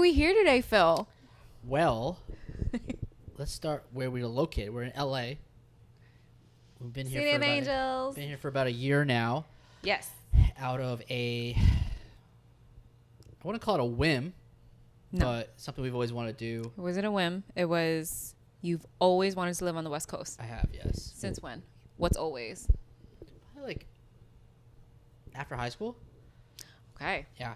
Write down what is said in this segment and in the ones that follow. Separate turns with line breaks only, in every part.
we here today, Phil?
Well, let's start where we're located. We're in LA. We've been
City of Angels.
Been here for about a year now.
Yes.
Out of I wouldn't call it a whim, but something we've always wanted to do.
It wasn't a whim. It was you've always wanted to live on the West Coast.
I have, yes.
Since when? What's always?
Probably like after high school.
Okay.
Yeah.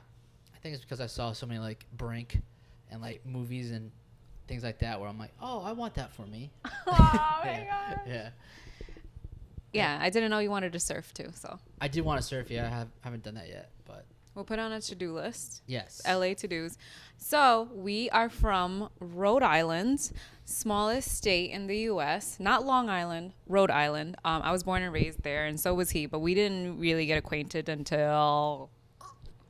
I think it's because I saw so many like Brink and like movies and things like that where I'm like, oh, I want that for me.
Oh my God.
Yeah.
Yeah, I didn't know you wanted to surf too, so.
I did want to surf, yeah. I haven't done that yet, but.
We'll put on a to-do list.
Yes.
LA to-dos. So we are from Rhode Island, smallest state in the U.S. Not Long Island, Rhode Island. I was born and raised there, and so was he. But we didn't really get acquainted until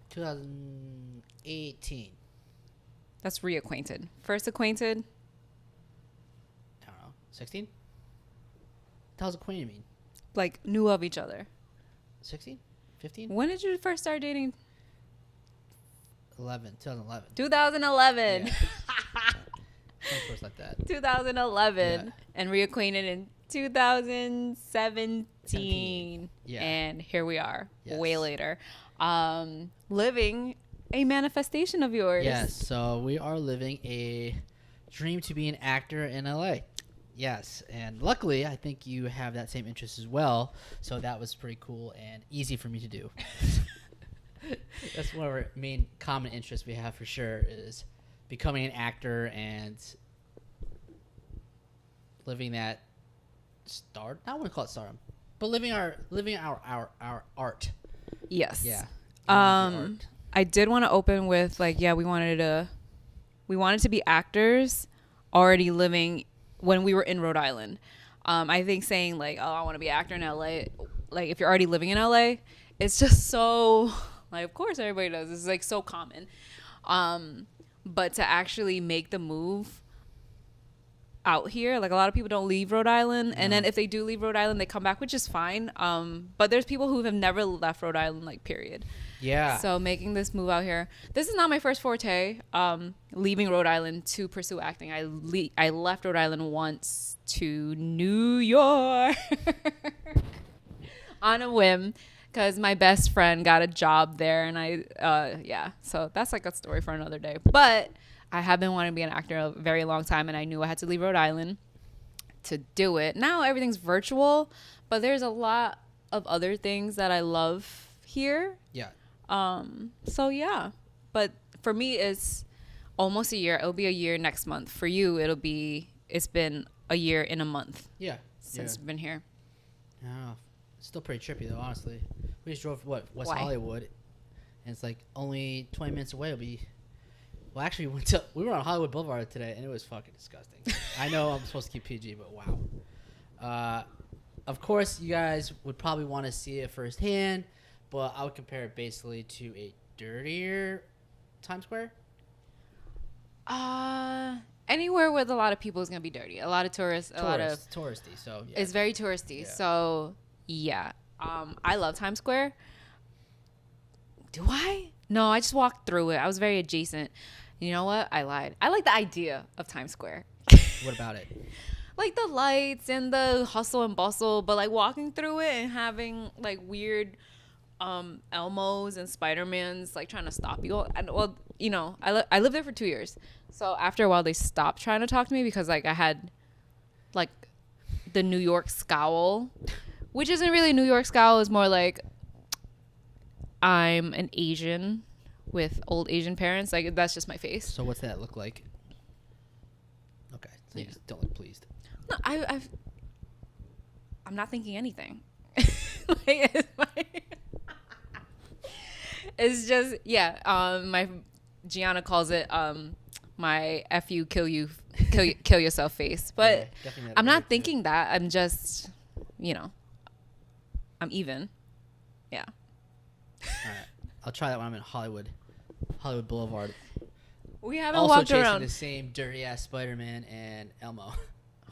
2018.
That's reacquainted. First acquainted.
I don't know. 16. What the hell's acquainted mean?
Like knew of each other.
16? 15?
When did you first start dating?
2011.
2011.
Yeah. Something like that.
2011.
Yeah.
And reacquainted in 2017.
Yeah.
And here we are,
Yes.
way later. Living a manifestation of yours.
Yes. So we are living a dream to be an actor in LA. Yes. And luckily, I think you have that same interest as well. So that was pretty cool and easy for me to do. That's one of our main common interests we have for sure is becoming an actor and living that star. I wouldn't call it stardom, but living our art.
Yes.
Yeah.
I did want to open with like, yeah, we wanted to be actors already living when we were in Rhode Island. I think saying like, oh, I want to be an actor in LA, like if you're already living in LA, it's just so like, of course everybody does. It's like so common. But to actually make the move out here, like a lot of people don't leave Rhode Island, and then if they do leave Rhode Island, they come back, which is fine. But there's people who have never left Rhode Island, like period.
Yeah.
So making this move out here, this is not my first forte. Leaving Rhode Island to pursue acting. I left Rhode Island once to New York on a whim because my best friend got a job there, and so that's like a story for another day. But I have been wanting to be an actor a very long time, and I knew I had to leave Rhode Island to do it. Now everything's virtual, but there's a lot of other things that I love here.
Yeah.
So yeah, but for me it's almost a year. It'll be a year next month. For you, it's been a year in a month.
Yeah.
Since I've been here.
Yeah. It's still pretty trippy though, honestly. We just drove West
Why?
Hollywood, and it's like only 20 minutes away. Well, actually, we were on Hollywood Boulevard today, and it was fucking disgusting. I know I'm supposed to keep PG, but wow. Of course, you guys would probably want to see it firsthand, but I would compare it basically to a dirtier Times Square.
Anywhere with a lot of people is gonna be dirty. A lot of tourists,
touristy. So yeah.
It's very touristy.
Yeah.
So yeah, I love Times Square. Do I? No, I just walked through it. I was very adjacent. You know what? I lied. I like the idea of Times Square.
What about it?
Like the lights and the hustle and bustle, but like walking through it and having like weird Elmos and Spider-Mans like trying to stop you. And well, you know, I lived there for 2 years. So after a while they stopped trying to talk to me because like I had like the New York scowl, which isn't really a New York scowl. It's more like I'm an Asian with old Asian parents. Like that's just my face.
So what's that look like? Okay, so you just don't look pleased.
No, I'm not thinking anything. Like, it's just my Gianna calls it my F you kill yourself face. But
Yeah,
I'm not thinking that. I'm just, I'm even. Yeah.
All right, I'll try that when I'm in Hollywood Boulevard.
We haven't
Also
walked
chasing
around.
the same dirty ass Spider-Man and Elmo.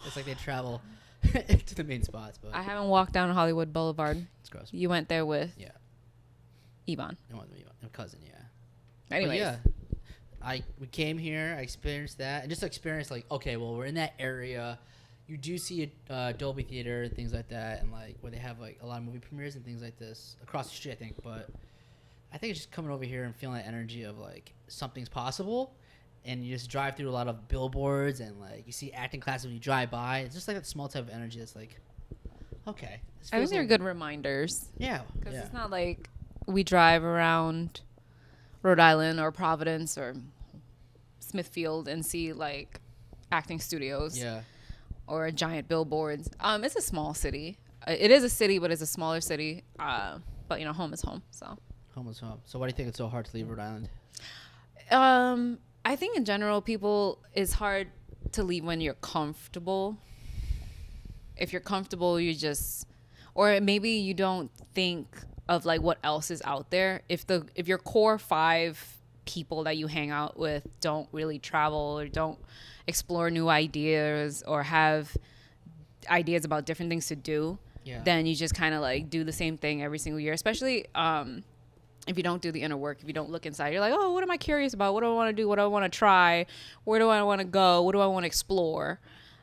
It's like they travel to the main spots, but
I haven't walked down Hollywood Boulevard.
it's gross.
You went there with
Yeah,
Yvonne.
I want to be my cousin. Yeah.
Anyways.
But yeah, we came here, I experienced that, and just experienced like, okay, well, we're in that area. You do see a Dolby Theater and things like that, and like where they have like a lot of movie premieres and things like this across the street, I think. But I think it's just coming over here and feeling that energy of like something's possible, and you just drive through a lot of billboards and like you see acting classes when you drive by. It's just like that small type of energy that's like, okay.
I think they're good reminders.
Yeah,
because it's not like we drive around Rhode Island or Providence or Smithfield and see like acting studios.
Yeah.
Or giant billboards. It's a small city. It is a city, but it's a smaller city. But you know, home is home. So
home is home. So why do you think it's so hard to leave Rhode Island?
I think in general, it's hard to leave when you're comfortable. If you're comfortable, or maybe you don't think of like what else is out there. If your core 5 people that you hang out with don't really travel or don't explore new ideas or have ideas about different things to do, then you just kind of like do the same thing every single year, especially if you don't do the inner work. If you don't look inside, you're like, oh, what am I curious about? What do I want to do? What do I want to try? Where do I want to go? What do I want to explore?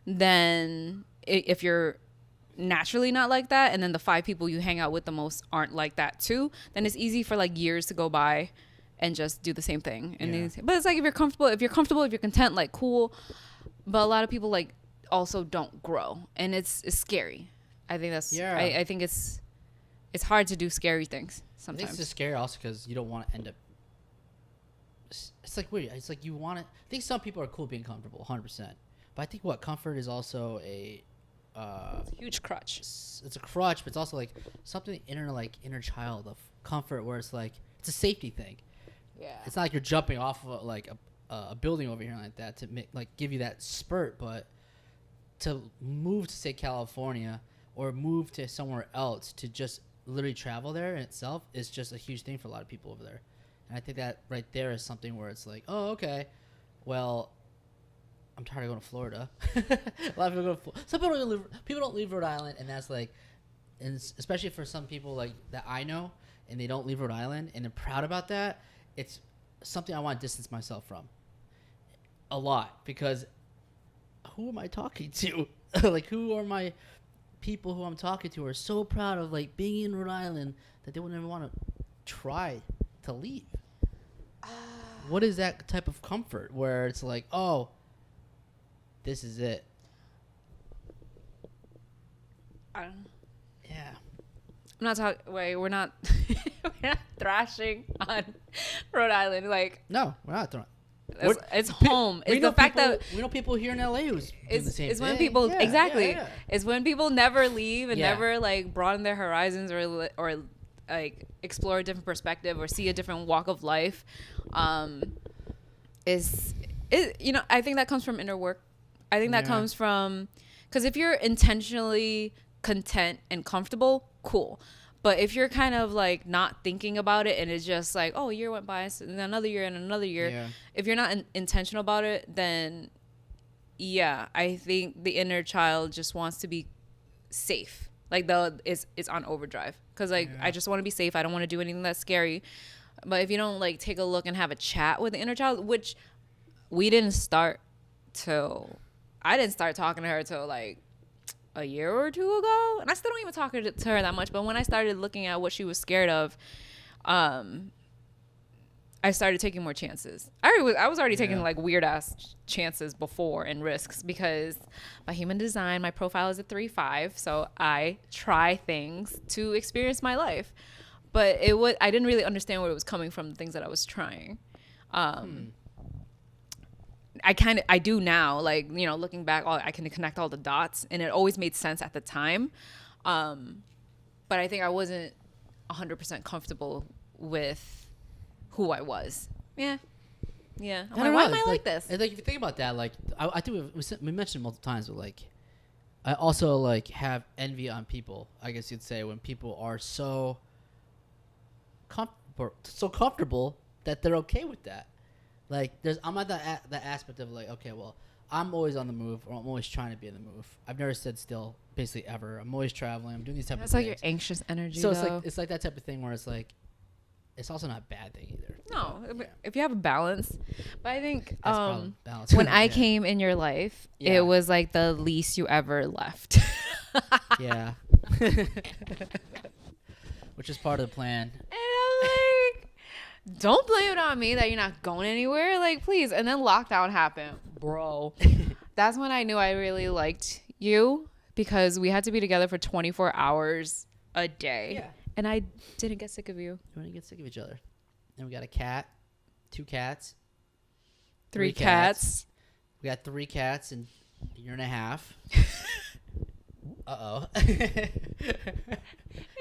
Then if you're naturally not like that, and then the 5 people you hang out with the most aren't like that too, then it's easy for like years to go by and just do the same thing. And but it's like if you're comfortable, if you're content, like cool. But a lot of people like also don't grow, and it's scary. I think that's I think it's hard to do scary things sometimes.
I think it's just scary also because you don't want to end up. It's like weird. It's like you want to. I think some people are cool being comfortable, 100%. But I think comfort is also a
huge crutch.
It's a crutch, but it's also like something inner child of comfort, where it's like it's a safety thing.
Yeah.
It's not like you're jumping off of like a building over here like that to give you that spurt, but to move to say California or move to somewhere else to just literally travel there in itself is just a huge thing for a lot of people over there. And I think that right there is something where it's like, oh, okay, well, I'm tired of going to Florida. A lot of people go to Florida. Some people don't leave Rhode Island, and that's like, and especially for some people like that I know, and they don't leave Rhode Island, and they're proud about that. It's something I want to distance myself from a lot, because who am I talking to? Like, who are my people who I'm talking to are so proud of like being in Rhode Island that they would never want to try to leave. What is that type of comfort where it's like, oh, this is it?
I don't know.
Yeah.
I'm not talking. Wait, we're not thrashing on Rhode Island. Like,
no, we're not throwing.
It's home. It's the fact that
we know people here in LA who's doing the same thing.
When people It's when people never leave and never like broaden their horizons or like explore a different perspective or see a different walk of life. I think that comes from inner work. I think that comes from, because if you're intentionally content and comfortable, cool. But if you're kind of like not thinking about it and it's just like, oh, a year went by and another year and another year, if you're not intentional about it, then I think the inner child just wants to be safe. Like it's on overdrive, because like I just want to be safe. I don't want to do anything that's scary. But if you don't like take a look and have a chat with the inner child, which I didn't start talking to her till like a year or two ago, and I still don't even talk to her that much. But when I started looking at what she was scared of, I started taking more chances. I was already taking like weird ass chances before and risks, because by human design my profile is a 3-5, so I try things to experience my life. But I didn't really understand where it was coming from, the things that I was trying. I do now, like, you know, looking back, I can connect all the dots, and it always made sense at the time. But I think I wasn't 100% comfortable with who I was. Yeah. I'm like, why am I like this?
Like, if you think about that, like, I think we mentioned multiple times, but like, I also like have envy on people, I guess you'd say, when people are so comfortable that they're okay with that. Like, I'm at that aspect of like, okay, well, I'm always on the move, or I'm always trying to be in the move. I've never stood still, basically, ever. I'm always traveling. I'm doing these type of things.
That's like your anxious energy.
So it's like that type of thing where it's like, it's also not a bad thing either.
No,
Yeah.
if you have a balance. But I think
That's probably balance.
when I
Yeah.
came in your life,
Yeah.
it was like the least you ever left.
Yeah. Which is part of the plan.
And I'm like, don't blame it on me that you're not going anywhere. Like, please. And then lockdown happened, bro. That's when I knew I really liked you because we had to be together for 24 hours a day.
Yeah.
And I didn't get sick of you.
We want to get sick of each other. And we got a cat, 2 cats,
3 cats.
We got 3 cats in a year and a half. Uh-oh.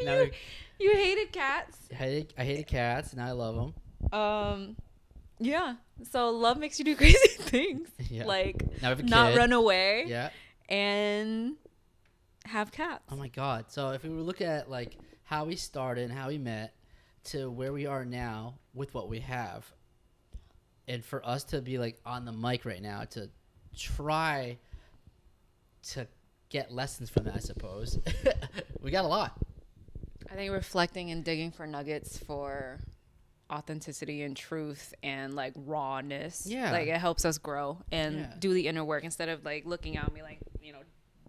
Now
You hated cats.
I hated cats, and now I love them.
Yeah. So love makes you do crazy things.
Yeah.
Like
Now we have a
not
kid.
run away
Yeah.
and have cats.
Oh my God. So if we were looking at like how we started and how we met to where we are now with what we have, and for us to be like on the mic right now to try to get lessons from that, I suppose, we got a lot.
I think reflecting and digging for nuggets for authenticity and truth and like rawness.
Yeah.
Like it helps us grow and
Yeah.
do the inner work instead of like looking at me like,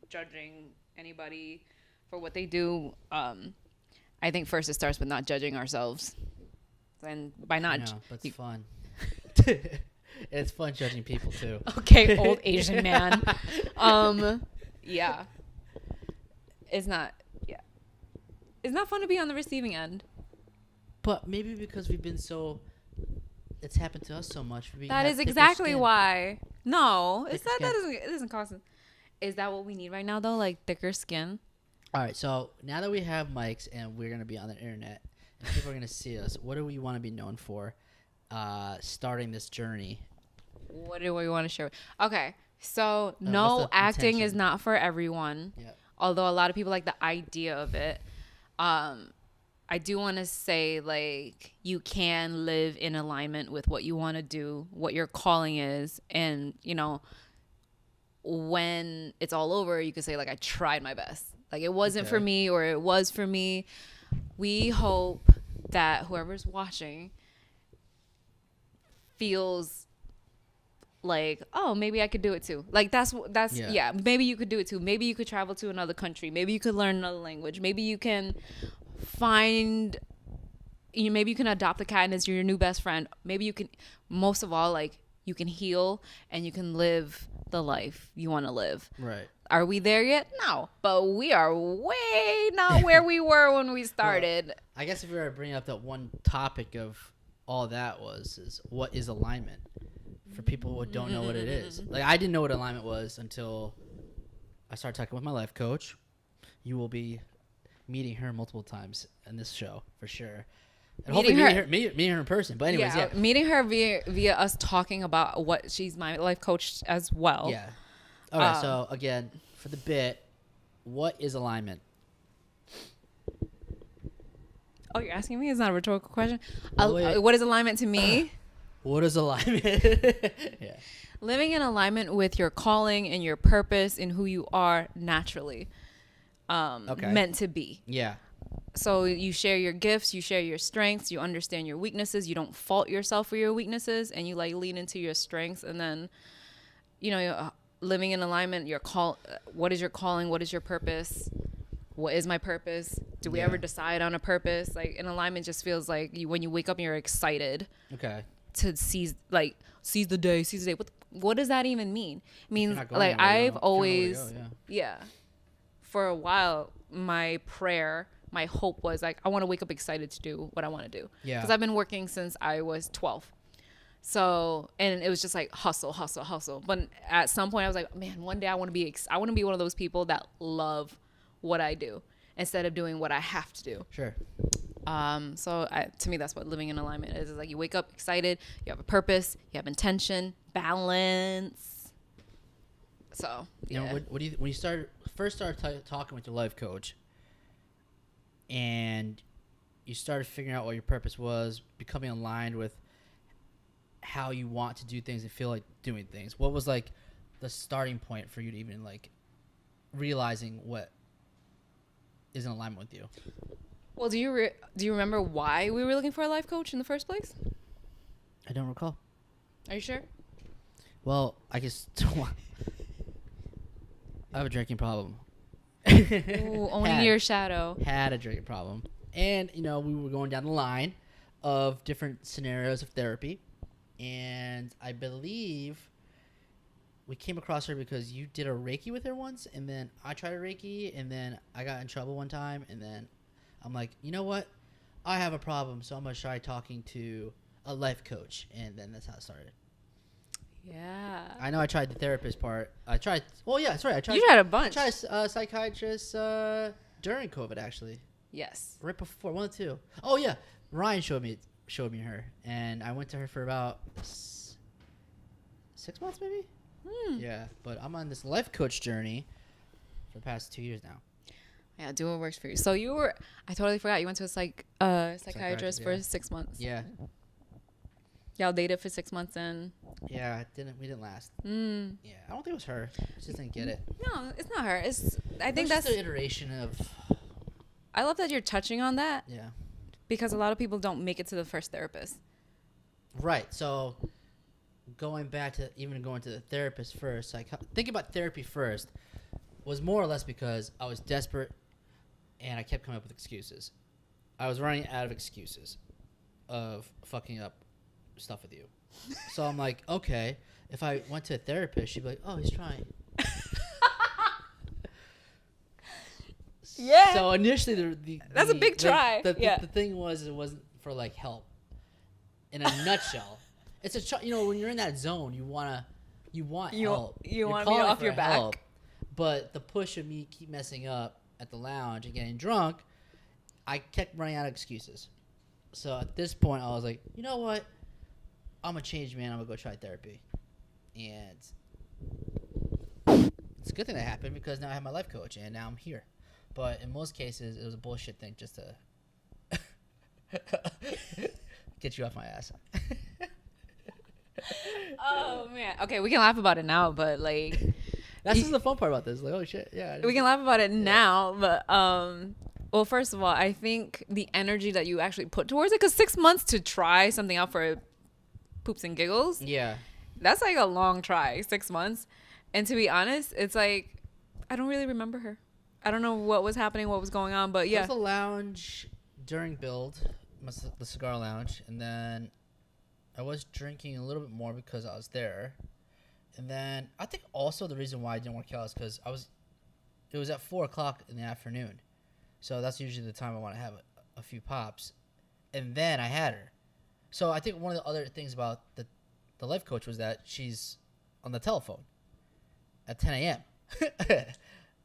judging anybody for what they do. I think first it starts with not judging ourselves. And by
I
not
know, but it's fun. It's fun judging people too.
okay, old Asian man. Yeah. It's not fun to be on the receiving end.
But maybe because we've been so, it's happened to us so much.
That is exactly why. No, it's
Thicker
that
skin.
it doesn't cost us. Is that what we need right now though? Like thicker skin?
All right, so now that we have mics and we're going to be on the internet and people are going to see us, what do we want to be known for starting this journey?
What do we want to share? Okay. So
what's
no,
the
acting is
intention?
not for everyone.
Yeah.
Although a lot of people like the idea of it. I do want to say like you can live in alignment with what you want to do, what your calling is, and when it's all over, you can say like I tried my best. Like it wasn't for
Okay.
me or it was for me. We hope that whoever's watching feels like, oh, maybe I could do it too. Like that's
Yeah.
maybe you could do it too. Maybe you could travel to another country. Maybe you could learn another language. Maybe you can maybe you can adopt a cat as your new best friend. Maybe you can, most of all, like you can heal and you can live the life you want to live.
Right.
Are we there yet? No, but we are way not where we were when we started.
I guess if we were to bring up that one topic of all that is what is alignment for people who don't know what it is. Like I didn't know what alignment was until I started talking with my life coach. You will be meeting her multiple times in this show for sure. And
Meeting
hopefully
her-
meeting her in person. But anyways, yeah.
Meeting her via us talking about what she's my life coach as well.
Yeah. All right. So again, for the bit, what is alignment?
Oh, you're asking me? It's not a rhetorical question.
Oh, wait.
What is alignment to me?
What is alignment? Yeah.
Living in alignment with your calling and your purpose and who you are naturally meant to be.
Yeah.
So you share your gifts, you share your strengths, you understand your weaknesses, you don't fault yourself for your weaknesses, and you like lean into your strengths. And then, you're living in alignment. What is your calling? What is your purpose? What is my purpose? Do we
Yeah.
ever decide on a purpose? Like in alignment, just feels like when you wake up, and you're excited
Okay.
to seize the day. What does that even mean? It means
not going
like
anywhere, you
I've
don't know where to
always
go,
yeah. For a while, my prayer, my hope was like I want to wake up excited to do what I want to do.
Yeah.
Because I've been working since I was 12. So, and it was just like hustle, hustle, hustle. But at some point I was like, man, one day I want to be one of those people that love what I do instead of doing what I have to do.
Sure.
So to me, that's what living in alignment is. It's like you wake up excited, you have a purpose, you have intention, balance. So,
You know,
yeah.
when you first started talking with your life coach, and you started figuring out what your purpose was, becoming aligned with how you want to do things and feel like doing things, what was like the starting point for you to even like realizing what is in alignment with you?
Well, do you remember why we were looking for a life coach in the first place?
I don't recall.
Are you sure?
Well, I guess I have a drinking problem.
Ooh, owning your shadow.
Had a drinking problem. And, we were going down the line of different scenarios of therapy. And I believe we came across her because you did a Reiki with her once. And then I tried a Reiki. And then I got in trouble one time. And then I'm like, you know what? I have a problem. So I'm going to try talking to a life coach. And then that's how it started.
Yeah.
I know I tried the therapist part. I tried. Well, yeah, sorry. I tried.
You tried a bunch.
I tried a psychiatrist during COVID, actually.
Yes.
Right before, one or two. Oh yeah, Ryan showed me her, and I went to her for about 6 months, maybe. Yeah, but I'm on this life coach journey for the past 2 years now.
Yeah, do what works for you. So I totally forgot. You went to a psychiatrist for 6 months.
Yeah.
Y'all dated for 6 months and.
Yeah, we didn't last. Yeah, I don't think it was her. I just didn't get it.
No, it's not her. I think
that's
that's
the iteration of.
I love that you're touching on that.
Yeah.
Because a lot of people don't make it to the first therapist.
Right. So, going back to even going to the therapist first, thinking about therapy first was more or less because I was desperate and I kept coming up with excuses. I was running out of excuses of fucking up stuff with you. So I'm like, okay, if I went to a therapist, she'd be like, oh, he's trying.
Yeah.
So initially,
that's a big try.
The thing was, it wasn't for like help. In a nutshell, it's when you're in that zone, you want help. You want me
off your back.
Help, but the push of me keep messing up at the lounge and getting drunk, I kept running out of excuses. So at this point, I was like, you know what? I'm a changed man. I'm gonna go try therapy, and it's a good thing that happened because now I have my life coach and now I'm here. But in most cases, it was a bullshit thing just to get you off my ass.
Oh man. Okay, we can laugh about it now, but like
that's just the fun part about this. Like, oh shit, yeah.
We can laugh about it now, but well, first of all, I think the energy that you actually put towards it, because 6 months to try something out for poops and giggles.
Yeah.
That's like a long try, 6 months. And to be honest, it's like, I don't really remember her. I don't know what was happening, what was going on, but yeah.
It was the lounge during build, the cigar lounge, and then I was drinking a little bit more because I was there. And then I think also the reason why I didn't work out is because it was at 4 o'clock in the afternoon. So that's usually the time I want to have a few pops. And then I had her. So I think one of the other things about the life coach was that she's on the telephone at 10 a.m.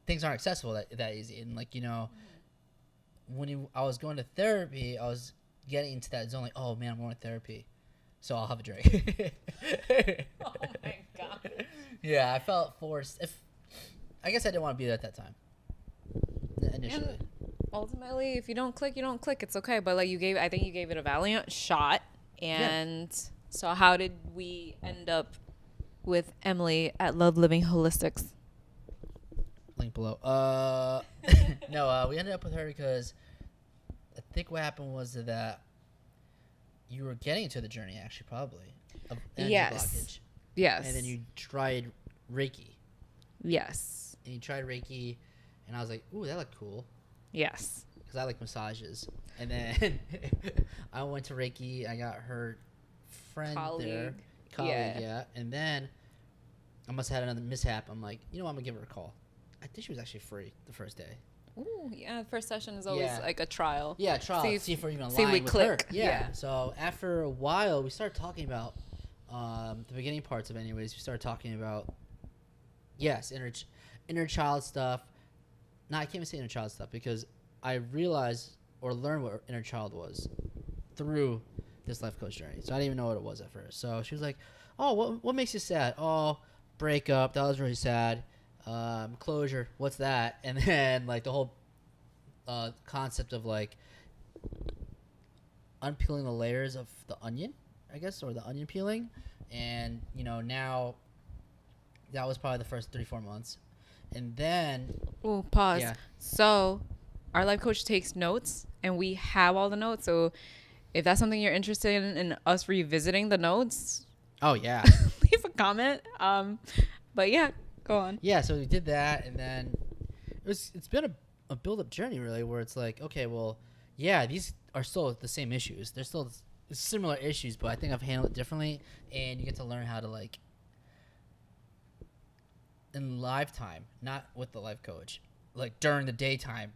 Things aren't accessible that easy. And like, when I was going to therapy, I was getting into that zone like, oh man, I'm going to therapy. So I'll have a drink.
Oh my God.
Yeah, I felt forced. I guess I didn't want to be there at that time. Initially.
And ultimately, if you don't click, you don't click. It's okay. But like I think you gave it a valiant shot. And so how did we end up with Emily at Love Living Holistics?
Link below. No, we ended up with her because I think what happened was that you were getting into the journey, actually, probably. Of energy blockage.
Yes.
And then you tried Reiki.
Yes.
And you tried Reiki, and I was like, ooh, that looked cool.
Yes.
Because I like massages. And then I went to Reiki. I got her friend there. Colleague, yeah. And then I must have had another mishap. I'm like, I'm going to give her a call. I think she was actually free the first day.
Ooh, yeah. The first session is always like a trial.
Yeah, trial. See if we're even aligned with
click.
Her. Yeah. So after a while, we started talking about the beginning parts of anyways. We started talking about, yes, inner child stuff. No, I can't even say inner child stuff because I realized or learned what inner child was through this life coach journey. So I didn't even know what it was at first. So she was like, oh, what makes you sad? Oh, breakup. That was really sad. Closure. What's that? And then like the whole concept of like unpeeling the layers of the onion, I guess, or the onion peeling. And, now that was probably the first 3-4 months. And then...
Oh, pause.
Yeah.
So our life coach takes notes and we have all the notes. So if that's something you're interested in us revisiting the notes,
Oh yeah.
leave a comment. But yeah, go on.
Yeah, so we did that, and then it's been a build up journey really, where it's like, okay, well, yeah, these are still the same issues. They're still similar issues, but I think I've handled it differently, and you get to learn how to like in live time, not with the life coach, like during the daytime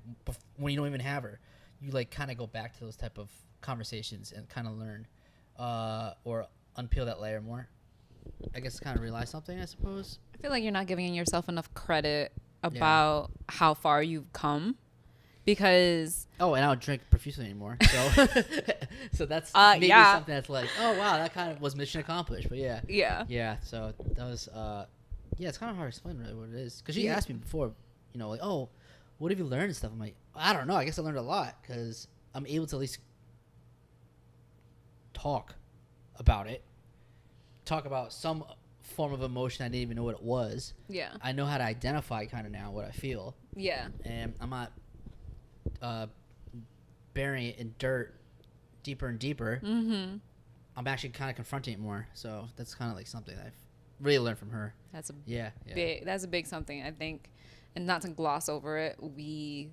when you don't even have her, you like kind of go back to those type of conversations and kind of learn or unpeel that layer more. I guess kind of realize something, I suppose.
I feel like you're not giving yourself enough credit about how far you've come, because
and I don't drink profusely anymore, so so that's maybe something that's like, oh wow, that kind of was mission accomplished. But yeah. So that was it's kind of hard to explain really what it is, because she asked me before, like, oh, what have you learned and stuff. I'm like, I don't know. I guess I learned a lot because I'm able to at least talk about it. Talk about some form of emotion I didn't even know what it was.
Yeah.
I know how to identify kind of now what I feel.
Yeah.
And I'm not burying it in dirt deeper and deeper.
Mm-hmm.
I'm actually kind of confronting it more. So that's kind of like something that I've really learned from her.
That's a big something, I think. And not to gloss over it, we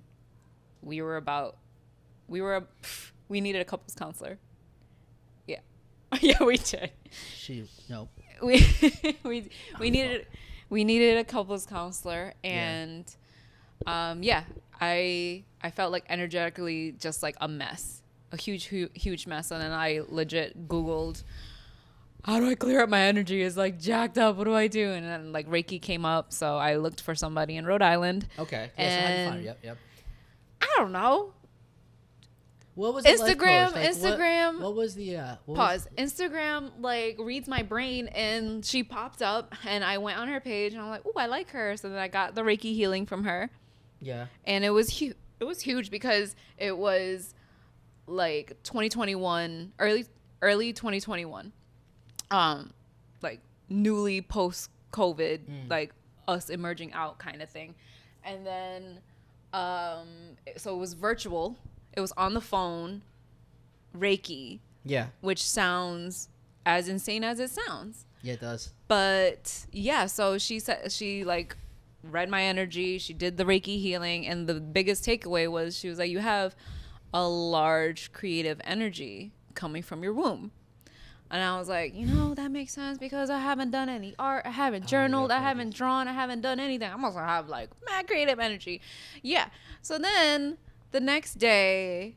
needed a couples counselor. Yeah. Yeah, we did. We needed a couples counselor, and I felt like energetically just like a mess, a huge mess. And then I legit Googled, how do I clear up my energy? It's like jacked up. What do I do? And then like Reiki came up, so I looked for somebody in Rhode Island.
Okay. Yeah, so how did you find her? Yep.
I don't know.
What was
Instagram?
Like,
Instagram.
What was the
pause? Instagram like reads my brain, and she popped up, and I went on her page, and I'm like, oh, I like her. So then I got the Reiki healing from her.
Yeah.
And it was huge. It was huge because it was like 2021, early 2021, like newly post COVID, like us emerging out kind of thing, and then so it was virtual. It was on the phone, Reiki.
Yeah.
Which sounds as insane as it sounds.
Yeah, it does.
But yeah, so she said she like read my energy. She did the Reiki healing, and the biggest takeaway was she was like, you have a large creative energy coming from your womb. And I was like, that makes sense because I haven't done any art. I haven't journaled. I haven't drawn. I haven't done anything. I'm also have like mad creative energy. Yeah. So then the next day,